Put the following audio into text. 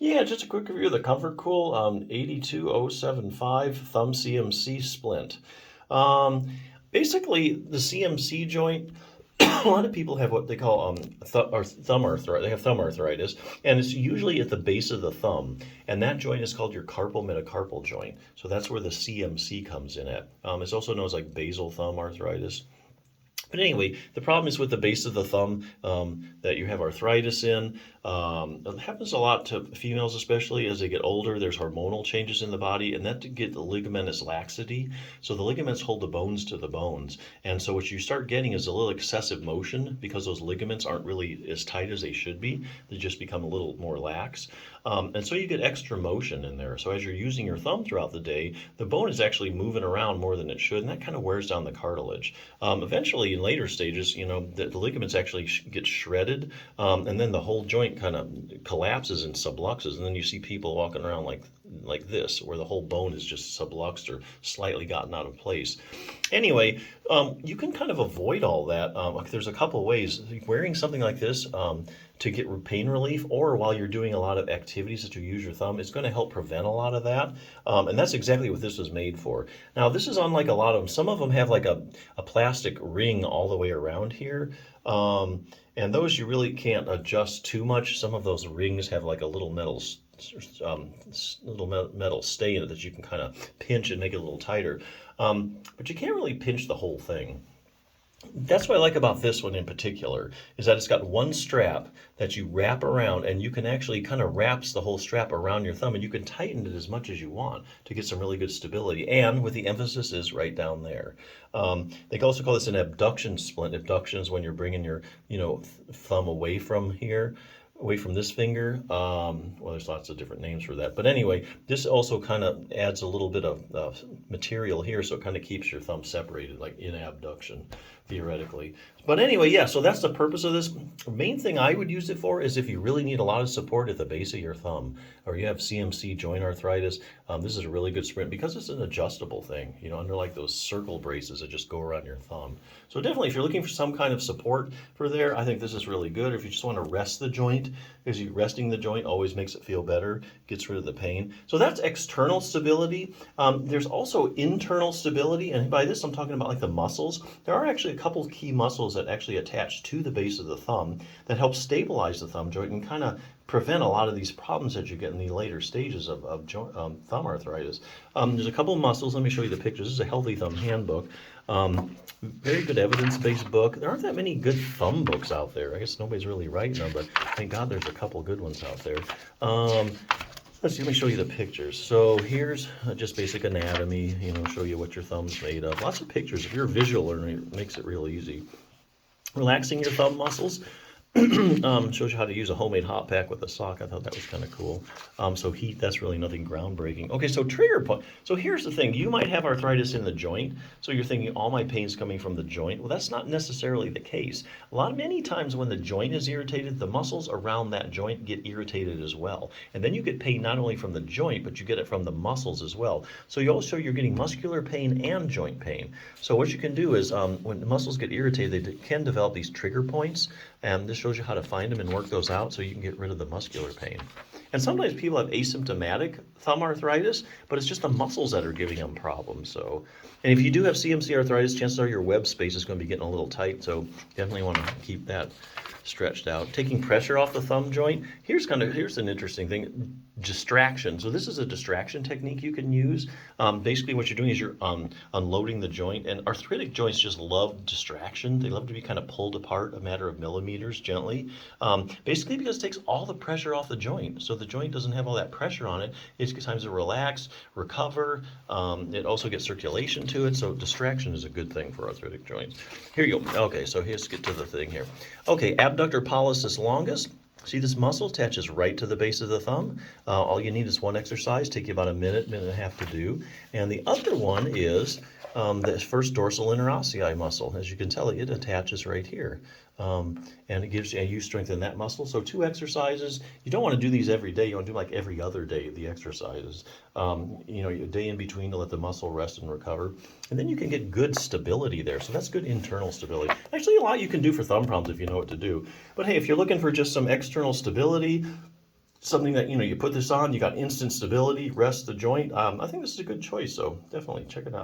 Yeah, just a quick review of the Comfort Cool 82075 Thumb CMC Splint. Um, Basically, the CMC joint, a lot of people have what they call thumb arthritis. They have thumb arthritis, and it's usually at the base of the thumb. And that joint is called your carpal metacarpal joint. So that's where the CMC comes in at. It's also known as like basal thumb arthritis. But anyway, the problem is with the base of the thumb that you have arthritis in. It happens a lot to females, especially as they get older. There's hormonal changes in the body, and that to get the ligamentous laxity. So the ligaments hold the bones to the bones. And so what you start getting is a little excessive motion because those ligaments aren't really as tight as they should be. They just become a little more lax. And so you get extra motion in there. So as you're using your thumb throughout the day, the bone is actually moving around more than it should, and that kind of wears down the cartilage. Eventually, in later stages, the ligaments actually get shredded, and then the whole joint kind of collapses and subluxes, and then you see people walking around like this, where the whole bone is just subluxed or slightly gotten out of place. Anyway, you can kind of avoid all that. There's a couple ways. Wearing something like this to get pain relief, or while you're doing a lot of activities that you use your thumb, it's going to help prevent a lot of that. And that's exactly what this was made for. Now, this is unlike a lot of them. Some of them have like a plastic ring all the way around here. And those you really can't adjust too much. Some of those rings have like a little metal stay in it that you can kind of pinch and make it a little tighter. But you can't really pinch the whole thing. That's what I like about this one in particular, is that it's got one strap that you wrap around, and you can actually kind of wraps the whole strap around your thumb, and you can tighten it as much as you want to get some really good stability. And with the emphasis is right down there. They also call this an abduction splint. Abduction is when you're bringing your, thumb away from here, away from this finger. Well, there's lots of different names for that. But anyway, this also kind of adds a little bit of material here, so it kind of keeps your thumb separated, like in abduction, theoretically. But anyway, yeah, so that's the purpose of this. The main thing I would use it for is if you really need a lot of support at the base of your thumb, or you have CMC joint arthritis. This is a really good sprint because it's an adjustable thing, under like those circle braces that just go around your thumb. So definitely, if you're looking for some kind of support for there, I think this is really good. If you just want to rest the joint, because resting the joint always makes it feel better, gets rid of the pain. So that's external stability. There's also internal stability, and by this I'm talking about like the muscles. There are actually a couple of key muscles that actually attach to the base of the thumb that help stabilize the thumb joint and kind of prevent a lot of these problems that you get in the later stages of thumb arthritis. There's a couple of muscles. Let me show you the pictures. This is a Healthy Thumb Handbook. Very good evidence-based book. There aren't that many good thumb books out there. I guess nobody's really writing them, but thank God there's a couple good ones out there. Let's see, let me show you the pictures. So here's just basic anatomy, show you what your thumb's made of. Lots of pictures. If you're a visual learner, it makes it real easy. Relaxing your thumb muscles. Shows you how to use a homemade hot pack with a sock. I thought that was kind of cool. So heat, that's really nothing groundbreaking. Okay, so trigger point. So here's the thing. You might have arthritis in the joint, so you're thinking all my pain's coming from the joint. Well, that's not necessarily the case. Many times when the joint is irritated, the muscles around that joint get irritated as well. And then you get pain not only from the joint, but you get it from the muscles as well. So you're getting muscular pain and joint pain. So what you can do is when the muscles get irritated, they can develop these trigger points. And this shows you how to find them and work those out so you can get rid of the muscular pain. And sometimes people have asymptomatic thumb arthritis, but it's just the muscles that are giving them problems. So, and if you do have CMC arthritis, chances are your web space is going to be getting a little tight. So definitely want to keep that stretched out. Taking pressure off the thumb joint. Here's an interesting thing. Distraction. So this is a distraction technique you can use. Basically what you're doing is you're unloading the joint, and arthritic joints just love distraction. They love to be kind of pulled apart a matter of millimeters gently. Basically because it takes all the pressure off the joint. So the joint doesn't have all that pressure on it. It gets time to relax, recover. It also gets circulation to it. So distraction is a good thing for arthritic joints. Here you go. Okay, so let's get to the thing here. Okay, abductor pollicis longus. See, this muscle attaches right to the base of the thumb. All you need is one exercise, take you about a minute and a half to do. And the other one is the first dorsal interossei muscle. As you can tell, it attaches right here. And it gives you strengthen that muscle. So 2 exercises. You don't want to do these every day. You want to do like every other day, the exercises. A day in between to let the muscle rest and recover. And then you can get good stability there. So that's good internal stability. Actually, a lot you can do for thumb problems if you know what to do. But hey, if you're looking for just some external stability, something that, you put this on, you got instant stability, rest the joint. I think this is a good choice, so definitely check it out.